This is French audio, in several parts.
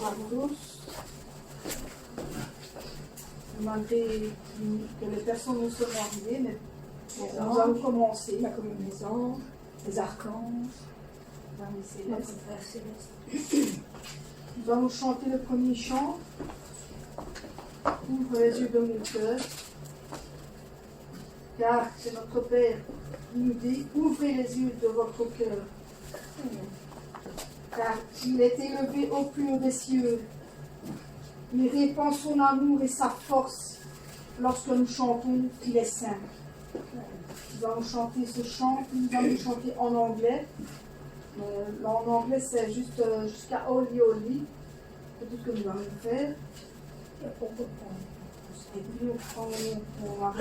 Bonjour à tous. Malgré que les personnes nous sont arrivées, mais nous allons commencer la communaison, les archanges, l'armée céleste. Nous allons chanter le premier chant. Ouvre les yeux de mon cœur. Car c'est notre Père qui nous dit, ouvrez les yeux de votre cœur. Car il est élevé au plus haut des cieux. Il répand son amour et sa force lorsque nous chantons qu'il est saint. Nous allons chanter ce chant, nous allons chanter en anglais. En anglais, c'est juste jusqu'à Holy Holy. C'est tout ce que nous allons faire. Et puis on va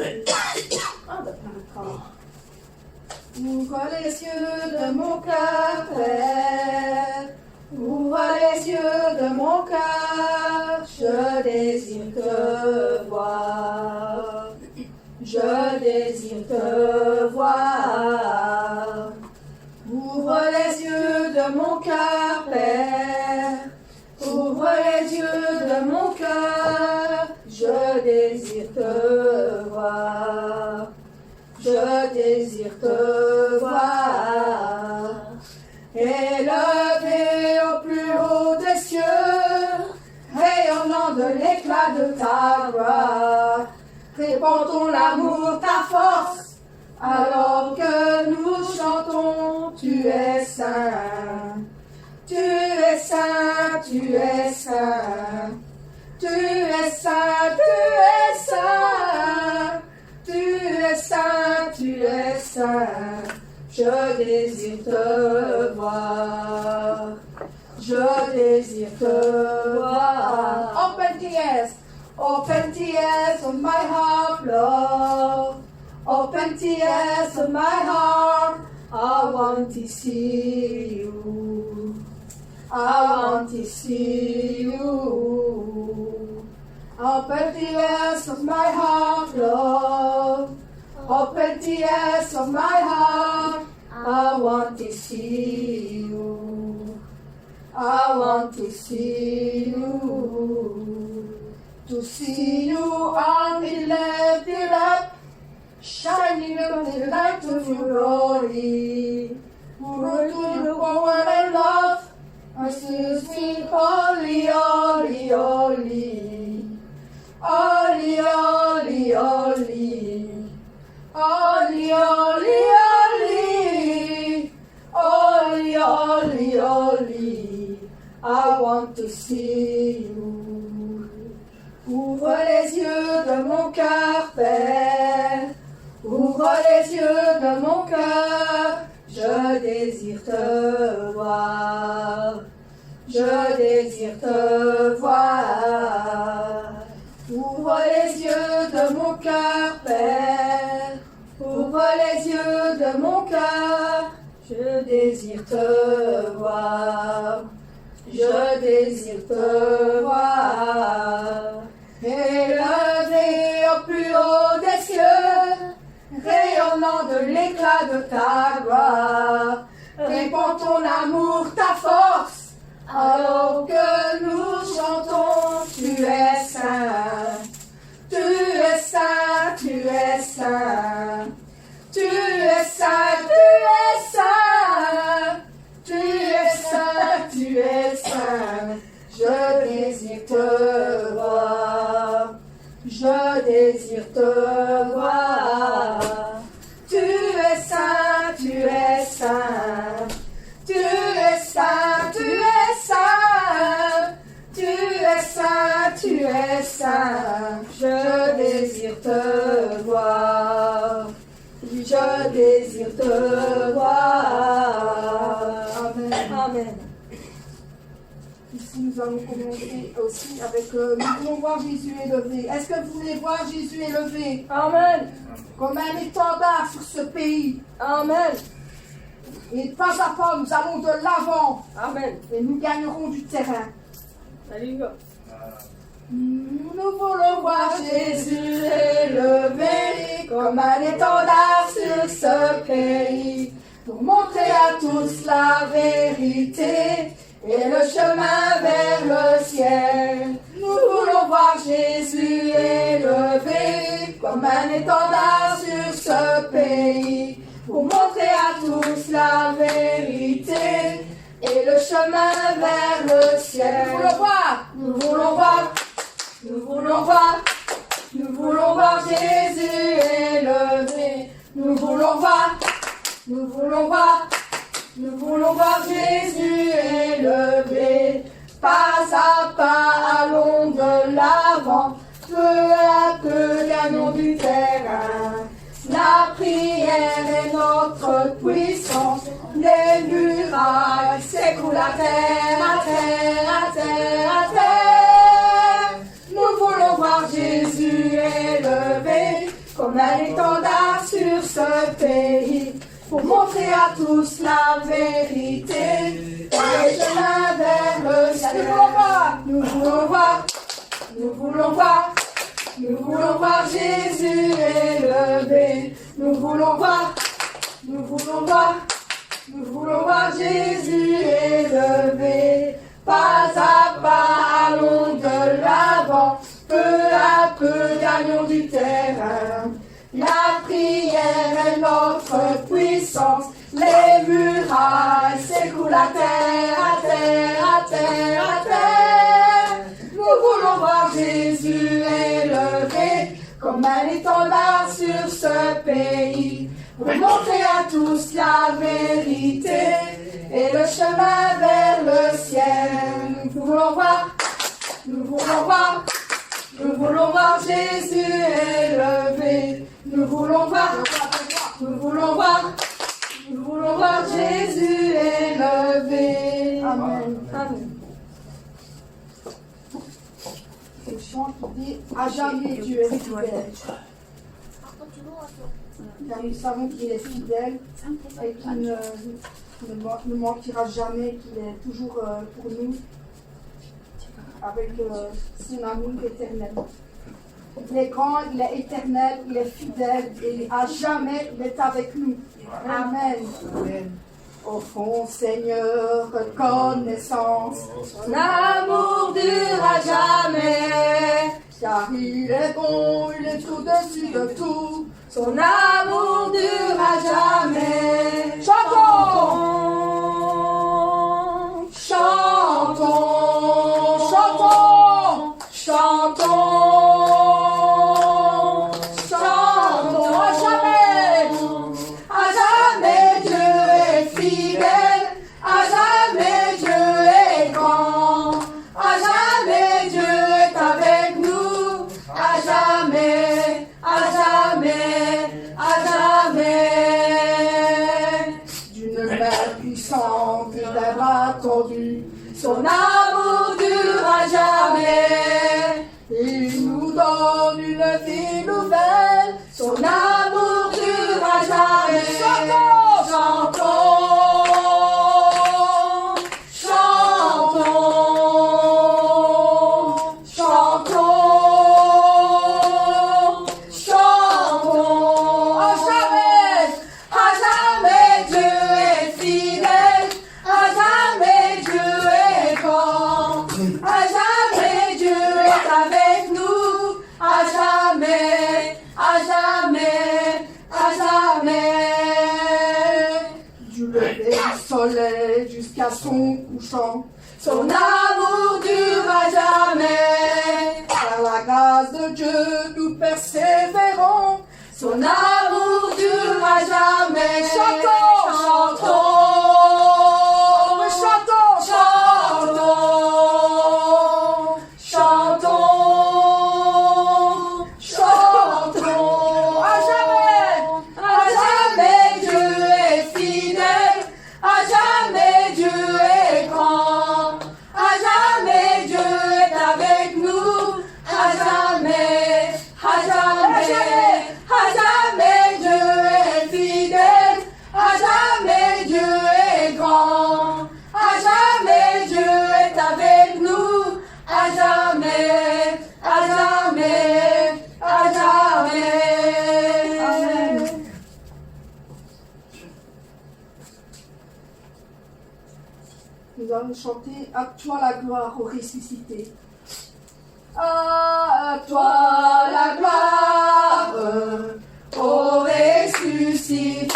Ouvre les yeux de mon cœur, Père. Ouvre les yeux de mon cœur. Je désire te voir. Je désire te voir. Ouvre les yeux de mon cœur, Père. Ouvre les yeux de mon cœur. Je désire te voir. Je désire te voir. Élevé au plus haut des cieux, rayonnant de l'éclat de ta gloire, répand ton amour, ta force, alors que nous chantons, tu es saint. Tu es saint, tu es saint. Tu es saint, tu es saint. Tu es saint, tu es saint. Je désire te voir. Je désire te voir. Open the eyes. Open the eyes of my heart, Lord. Open the eyes of my heart. I want to see you. I want to see you. Open the eyes of my heart, Lord. Open the eyes of my heart. I want to see you. I want to see you. To see you on the lifted up, shining up the light of your glory. Who to the power and love, I still sing holy, holy, holy. Holy, holy, holy. Holy, holy, holy. Holy, holy, holy. I want to see you. Ouvre les yeux de mon cœur, Père. Ouvre les yeux de mon cœur. Je désire te voir. Je désire te voir. Ouvre les yeux de mon cœur, Père. Ouvre les yeux de mon cœur. Je désire te voir. Je désire te voir. Élevé au plus haut des cieux, rayonnant de l'éclat de ta gloire, répand ton amour, ta force, alors que nous chantons, tu es saint. Tu es saint, tu es saint. Tu es saint, tu es saint. Tu es saint, tu es saint. Je désire te voir. Je désire te voir. Tu es saint, tu es saint. Tu es saint, tu es saint. Tu es saint, tu es saint. Je désire te voir. Je désire te voir. Amen. Amen. Ici, nous allons commencer aussi avec nous voulons voir Jésus élevé. Est-ce que vous voulez voir Jésus élevé? Amen. Comme un étendard sur ce pays. Amen. Et pas à pas, nous allons de l'avant. Amen. Et nous gagnerons du terrain. Alléluia. Nous voulons voir Jésus élevé comme un étendard sur ce pays, pour montrer à tous la vérité et le chemin vers le ciel. la vérité et le chemin vers le ciel. Nous voulons voir, nous voulons voir, nous voulons voir, nous voulons voir Jésus élevé. Nous voulons voir, nous voulons voir, nous voulons voir Jésus élevé. Pas à pas, allons de l'avant, peu à peu gagnons du terrain. La prière est notre puissance, les murailles s'écroulent à terre, à terre, à terre, à terre. Nous voulons voir Jésus élevé, comme un étendard sur ce pays, pour montrer à tous la vérité, et le chemin vers le ciel. Nous voulons voir, nous voulons voir, nous voulons voir Jésus élevé. Nous voulons voir, nous voulons voir, nous voulons voir Jésus élevé. Pas à pas, allons de l'avant, peu à peu gagnons du terrain. La prière est notre puissance, les murailles s'écroulent à terre, à terre, à terre, à terre. Nous voulons voir Jésus élevé, comme un étendard sur ce pays, pour montrer à tous la vérité et le chemin vers le ciel. Nous voulons voir, nous voulons voir, nous voulons voir Jésus élevé. Nous voulons voir, nous voulons voir, nous voulons voir Jésus élevé. Amen. Amen. Le chant qui dit à jamais Dieu est fidèle. Car nous savons qu'il est fidèle et qu'il ne mentira jamais, qu'il est toujours pour nous avec son amour éternel. Il est grand, il est éternel, il est fidèle et à jamais il est avec nous. Amen. Amen. Au fond, Seigneur, reconnaissance, son amour durera jamais, car il est bon, il est au-dessus de tout, son amour durera jamais. Chantons, chantons, chantons, chantons. Son amour durera jamais. Il nous donne une vie nouvelle. Son amour durera jamais. Chantons, chantons, chantons, chantons, chantons. À jamais Dieu est fidèle. À jamais Dieu est grand, à jamais Dieu est avec nous, à jamais, à jamais, à jamais. Du lever du soleil jusqu'à son couchant, son amour durera jamais. Par la grâce de Dieu, nous persévérons, son amour durera jamais. Chantons, chantons. Nous allons chanter « À toi la gloire au ressuscité ». À toi la gloire au ressuscité.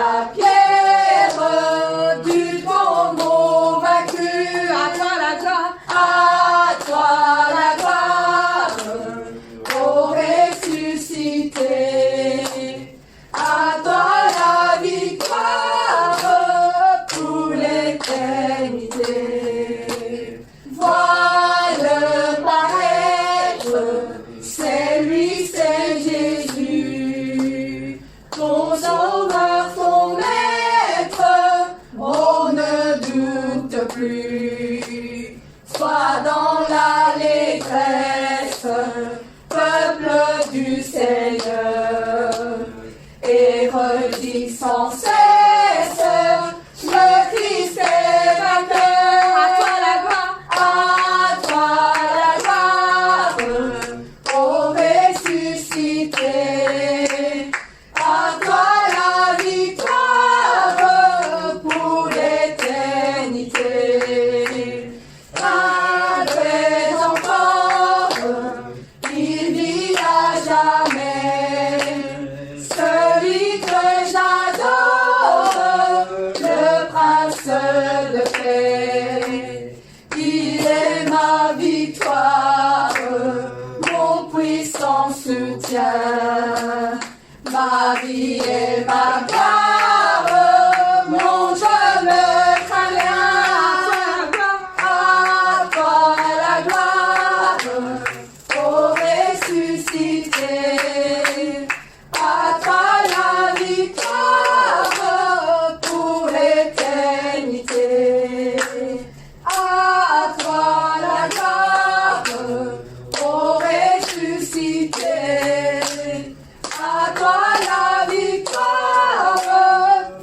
la pierre du tombeau vaincu. À toi la gloire, à toi la gloire, ô ressuscité. À toi la victoire pour l'éternité. Vois-le paraître, c'est lui, c'est Jésus, ton sauveur, ton maître, on ne doute plus. Sois dans l'allégresse, peuple du Seigneur, et redis sans cesse, le Christ est vainqueur. À toi la gloire, à toi la gloire, ô ressuscité. À toi la victoire pour l'éternité. Après encore, il vit à jamais. Celui que j'adore, le prince de paix. Il est ma victoire, mon puissant soutien. Ma vie et ma gloire, mon je ne crains rien. À toi la gloire, ô ressuscité. À toi la victoire pour l'éternité. À toi la gloire, ô ressuscité. À toi la victoire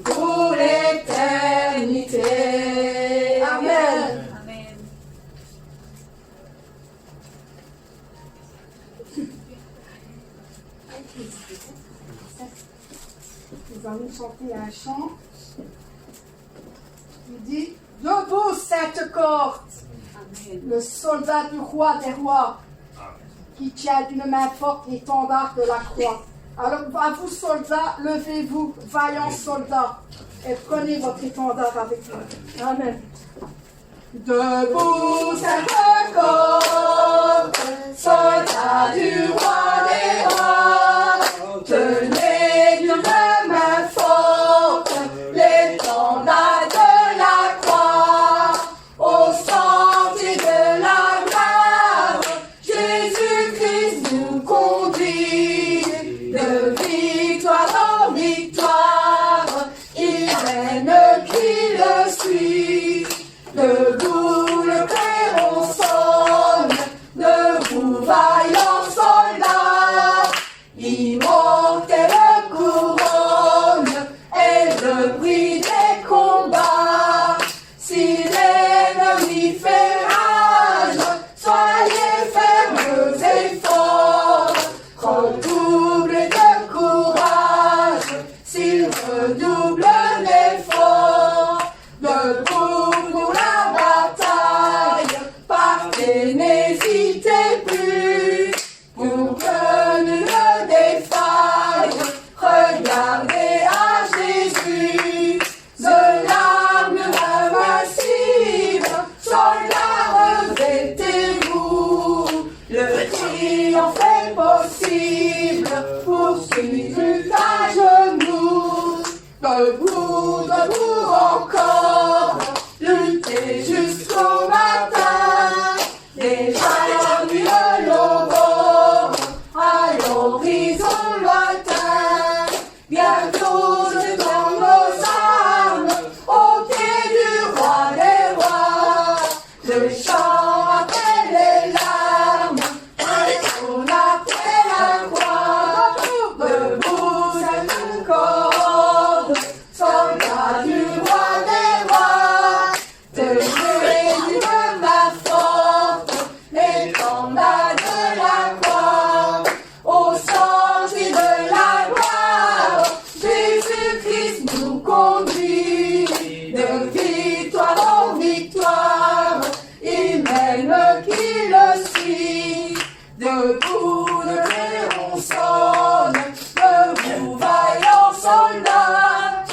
pour l'éternité. Amen. Amen. Nous allons chanter un chant qui dit « Debout cette corde, le soldat du roi des rois, qui tient d'une main forte l'étendard de la croix. » Alors à vous soldats, levez-vous, vaillants soldats, et prenez votre étendard avec vous. Amen. Debout cette corde, soldats du roi des rois, tenez d'une main forte l'étendard de la croix, au sentier de la gloire, Jésus-Christ nous conduit, de victoire en victoire, il mène qui le suit. Debout le clairon sonne, debout vaillant soldat, immortelle couronne et le bruit des combats. Si l'ennemi fait rage, soyez fermes et forts, redoublez de courage, s'il redouble l'effort. Debout pour la bataille, partez, n'hésitez plus, pour que nul ne défaille, regardez à Jésus, de l'arme invincible, soldats revêtez-vous, le triomphe est possible, poursuivi à genoux, debout, debout encore, luttez jusqu'au matin, déjà nul l'aurore, à l'horizon lointain, bientôt devant nos armes, au pied du roi des rois, le chant après les larmes, on après la croix, debout cette corde, soldat du roi des rois, tenez d'une main forte l'étendard de la croix, au sentier de la gloire, Jésus-Christ nous conduit, de victoire en victoire, il mène qui le suit, debout le clairon sonne, debout vaillant soldat,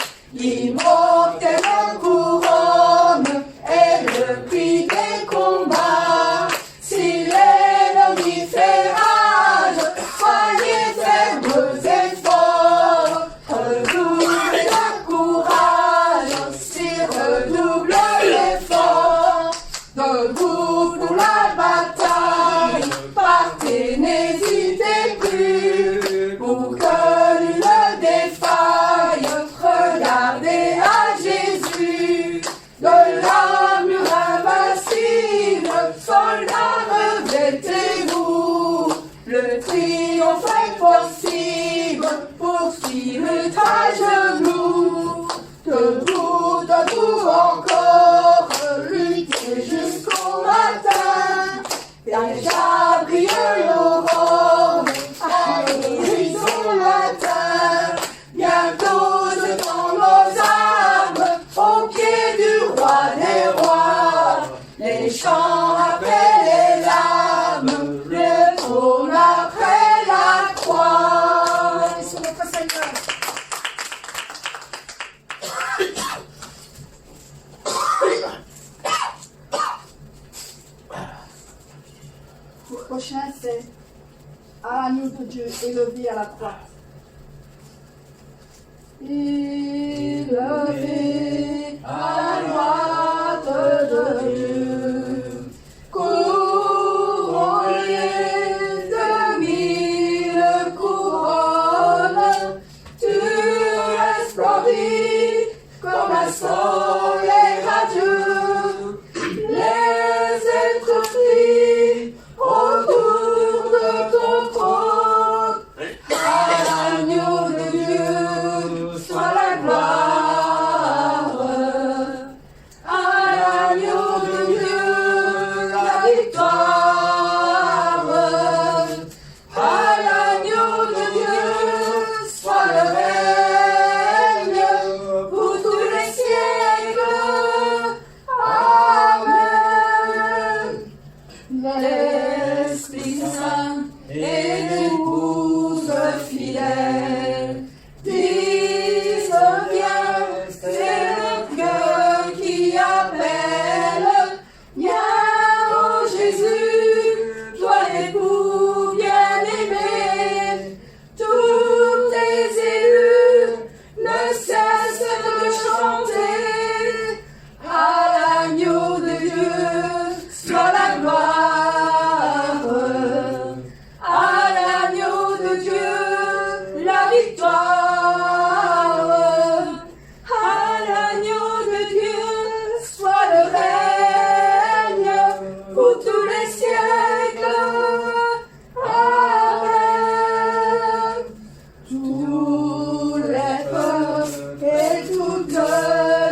Le prochain, c'est à l'agneau de Dieu élevé à la croix. Élevé à la droite de Dieu, couronné de 1000 couronnes, tu resplendis comme un soleil radieux. Les êtres crient autour de ton trône, à l'agneau de Dieu soit la gloire, à l'agneau de Dieu la victoire, à l'agneau de Dieu soit le règne pour tous les siècles. Amen. L'Esprit Saint et l'épouse fidèle disent viens, c'est le cœur qui appelle. Viens, ô Jésus, toi l'époux bien-aimé. Tous tes élus ne cessent de chanter. À l'agneau de Dieu soit la gloire, à l'agneau de Dieu la victoire, à l'agneau de Dieu soit le règne pour tous les siècles. Amen. Tous les peuples et toutes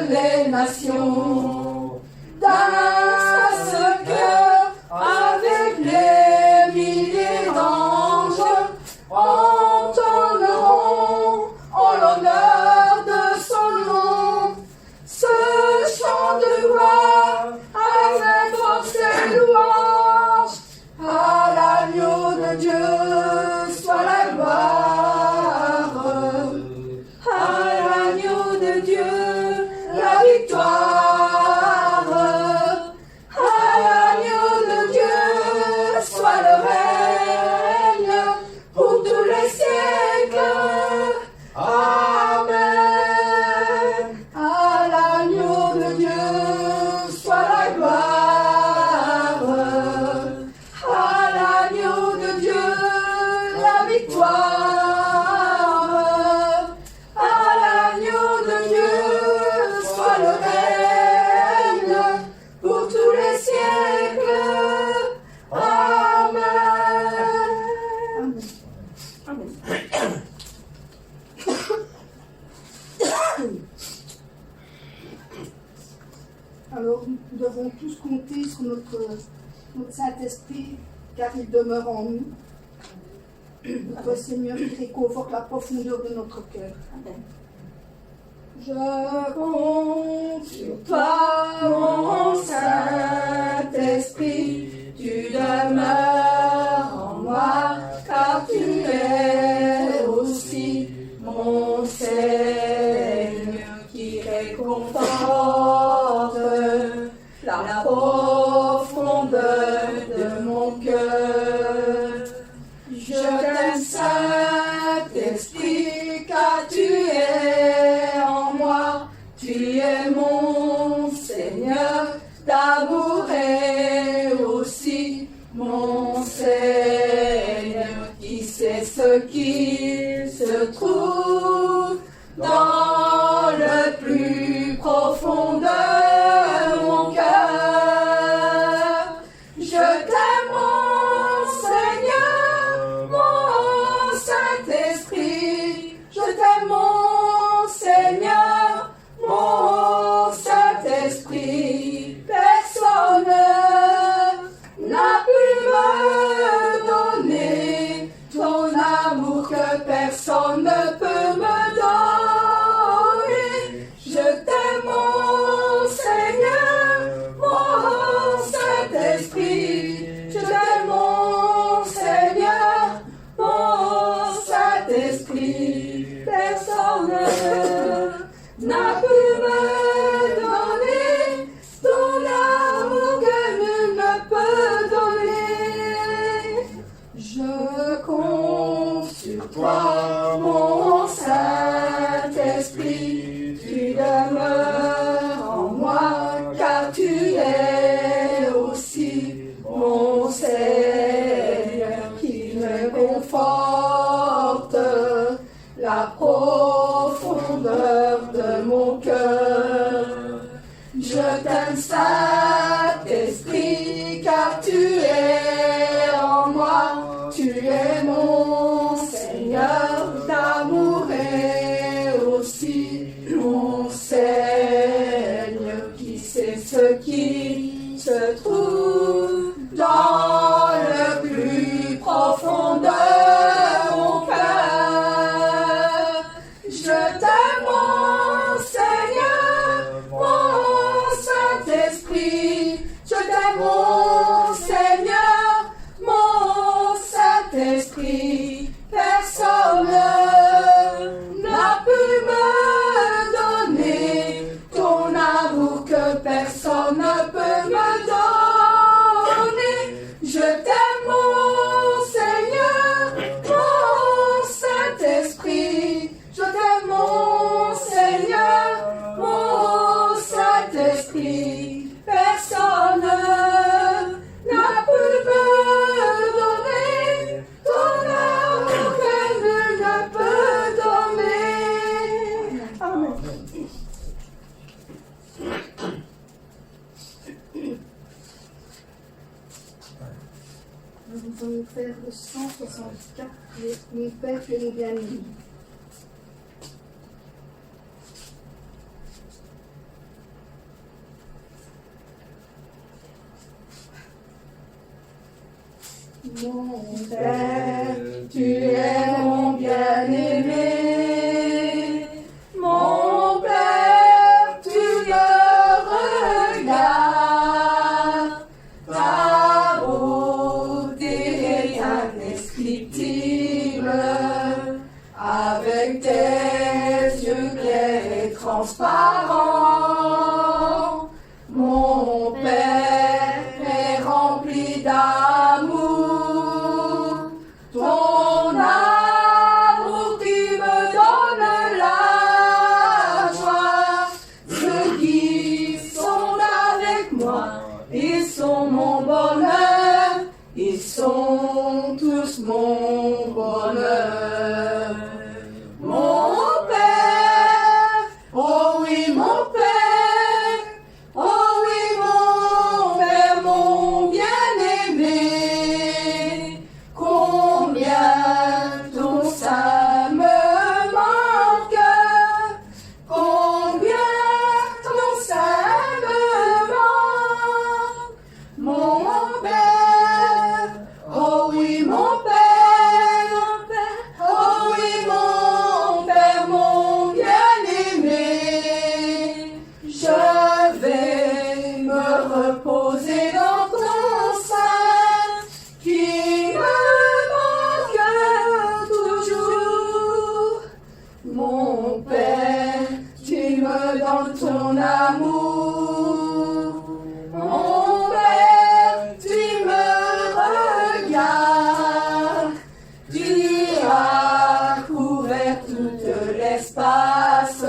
les nations dansent ce cœur avec les milliers d'anges, entendront en l'honneur de son nom ce chant de gloire avec force et louange. À l'agneau de Dieu soit la gloire, à l'agneau de Dieu la victoire, à l'agneau de Dieu soit le règne pour tous les siècles. Amen. À l'agneau de Dieu soit la gloire, à l'agneau de Dieu la victoire, à l'agneau de Dieu soit le règne pour tous les siècles. Amen. Amen. Alors nous devons tous compter sur notre Saint-Esprit, car il demeure en nous. Notre Seigneur qui réconforte la profondeur de notre cœur. Amen. Je compte sur toi, mon Saint-Esprit, tu demeures en moi, car tu es aussi mon Seigneur qui réconforte la profondeur de mon cœur. Je t'aime, Saint-Esprit, car tu es en moi, tu es mon Seigneur, d'amour et aussi mon Seigneur, qui sait ce qu'il se trouve dans le plus profond de mon cœur. Je t'aime, mon Seigneur, mon Saint-Esprit, je t'aime, mon Seigneur, mon Saint-Esprit, personne pu me donner ton amour que nul ne peut donner. Je compte sur toi, mon Saint-Esprit, tu demeures en moi, car tu es aussi mon Seigneur qui me conforte la profondeur de mon cœur. Je t'aime, Saint-Esprit, car tu es en moi, tu es mon Seigneur d'amour et aussi mon Seigneur qui sait ce qui se trouve dans le plus profond de mon cœur. Je t'aime, mon Seigneur, mon Saint-Esprit. Je t'aime, mon Seigneur, mon Saint-Esprit. Personne n'a pu me donner ton amour que personne ne peut me donner. Je t'aime, mon Seigneur, mon Saint-Esprit. Je t'aime, mon Seigneur, mon Saint-Esprit. Personne n'a pu me donner ton amour que nul ne peut donner. Amen. Nous allons faire le 164, mes pères et les bien-aimés. Mon Père, tu es mon bien-aimé. Mon Père, tu me regardes. Ta beauté est indescriptible. Avec tes yeux clairs et transparents. Mon Père est rempli d'amour. Ton amour qui me donne la joie. Ceux qui sont avec moi, ils sont mon bonheur. Ils sont tous mon bonheur. Mon Père, oh oui mon Père, oh oui mon Père, mon bien-aimé. Combien ton sein me manque, combien ton sein me manque. Mon Père, oh oui mon Père, oh oui mon Père, mon bien-aimé. Je vais me reposer dans ton sein qui me manque toujours. Mon Père, tu me donnes ton amour. Mon Père, tu me regardes. Tu as couvert tout l'espace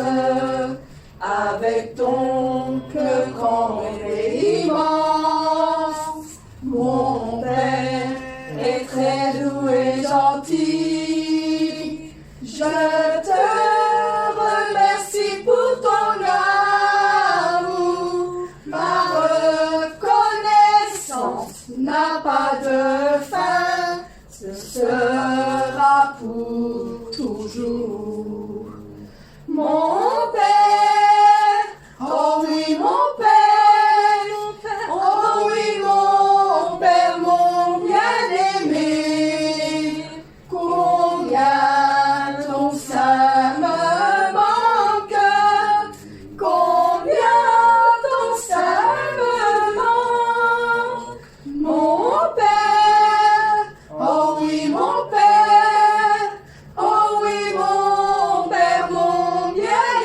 avec ton cœur grand et immense. Mon Père est très doux et gentil. Je te remercie pour ton amour. Ma reconnaissance n'a pas de fin. Ce sera pour toujours. Mon Père, oh oui mon Père, oh oui mon Père, mon bien-aimé. Combien ton sein me manque, combien ton sein me manque. Mon Père, oh oui mon Père, oh oui mon Père, mon bien-aimé.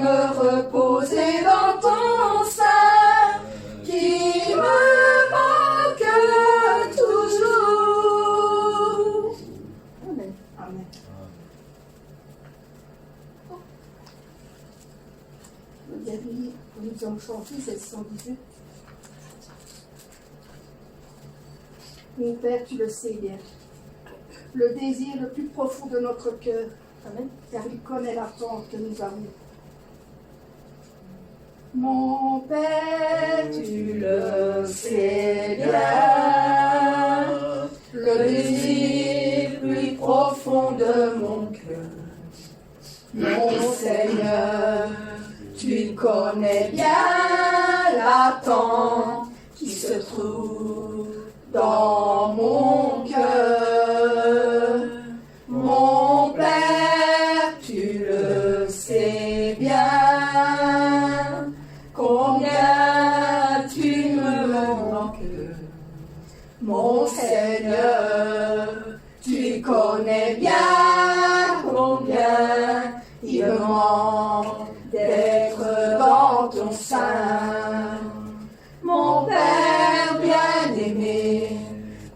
me reposer dans ton sein, qui me manque toujours. Amen. Amen. Le dernier que nous avons chanté, c'est le 118. Mon Père, tu le sais bien. Le désir le plus profond de notre cœur, amen, car il connaît l'attente que nous avons. Mon Père, tu le sais bien, le désir plus profond de mon cœur. Mon Seigneur, tu connais bien l'attente qui se trouve dans mon cœur. Mon Père, tu le sais bien, combien tu me manques. Mon Seigneur, tu connais bien combien il me manque d'être dans ton sein. Mon Père bien-aimé,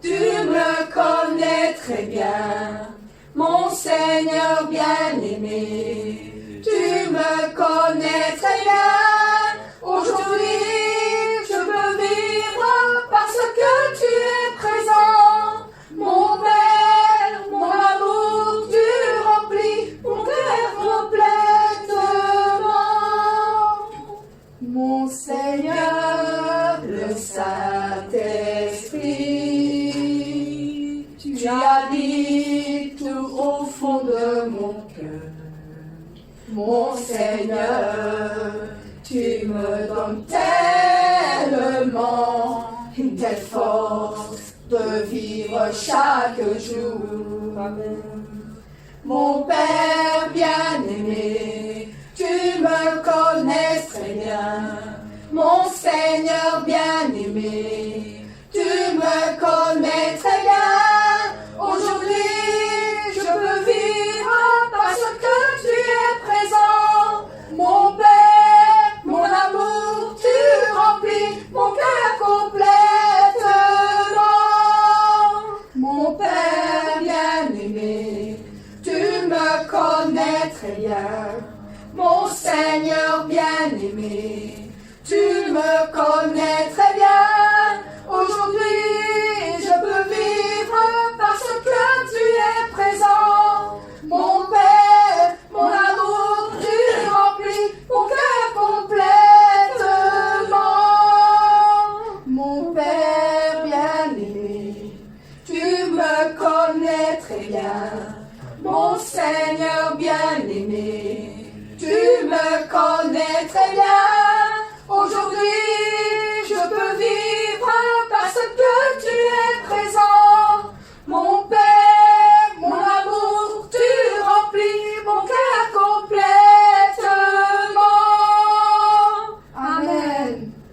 tu me connais très bien. Mon Seigneur bien-aimé, tu me connais très bien. Aujourd'hui, je peux vivre parce que tu es présent. Mon Père, mon amour, tu remplis mon cœur complètement. Mon Seigneur, le Saint-Esprit, tu habites tout au fond de mon cœur. Mon Seigneur, tu me donnes tellement une telle force de vivre chaque jour. Amen. Mon Père bien-aimé, tu me connais très bien. Mon Seigneur bien-aimé, tu me connais très bien. Aujourd'hui, je peux vivre parce que tu es présent. Mon Père, mon amour, tu remplis mon cœur complètement. Mon Père bien-aimé, tu me connais très bien. Mon Seigneur bien-aimé, tu me connais très bien. Aujourd'hui, je peux vivre parce que tu es présent. Mon Père, mon amour, tu remplis mon cœur complètement. Mon Père bien-aimé, tu me connais très bien. Mon Seigneur bien-aimé, tu me connais très bien. Aujourd'hui,